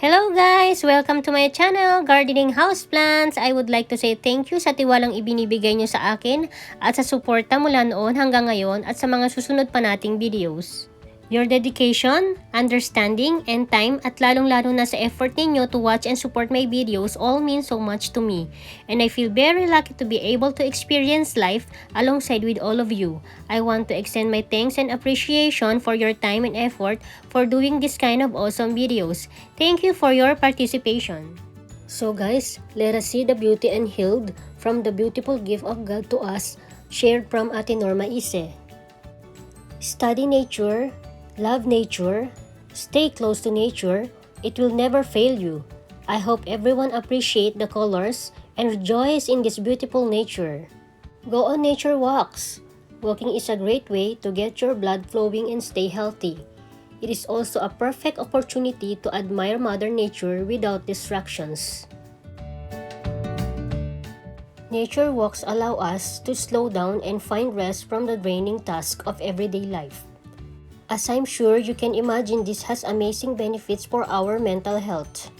Hello guys! Welcome to my channel, Gardening Houseplants. I would like to say thank you sa tiwalang ibinibigay nyo sa akin at sa suporta mula noon hanggang ngayon at sa mga susunod pa nating videos. Your dedication, understanding, and time at lalong-lalo na sa effort ninyo to watch and support my videos all mean so much to me. And I feel very lucky to be able to experience life alongside with all of you. I want to extend my thanks and appreciation for your time and effort for doing this kind of awesome videos. Thank you for your participation. So guys, let us see the beauty and healed from the beautiful gift of God to us, shared from Ate Norma Ise. Study nature, love nature, stay close to nature, it will never fail you. I hope everyone appreciate the colors and rejoice in this beautiful nature. Go on nature walks. Walking is a great way to get your blood flowing and stay healthy. It is also a perfect opportunity to admire Mother Nature without distractions. Nature walks allow us to slow down and find rest from the draining task of everyday life. As I'm sure you can imagine, this has amazing benefits for our mental health.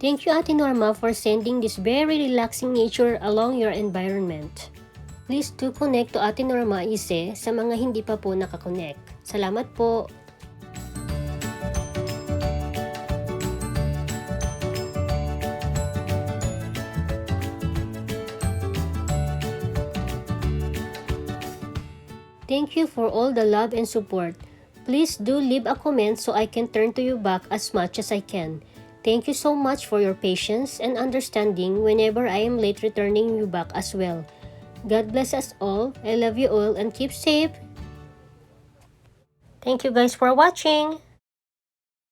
Thank you, Ate Norma, for sending this very relaxing nature along your environment. Please do connect to Ate Norma Ise sa mga hindi pa po nakakonect. Salamat po! Thank you for all the love and support. Please do leave a comment so I can turn to you back as much as I can. Thank you so much for your patience and understanding whenever I am late returning you back as well. God bless us all. I love you all and keep safe. Thank you guys for watching.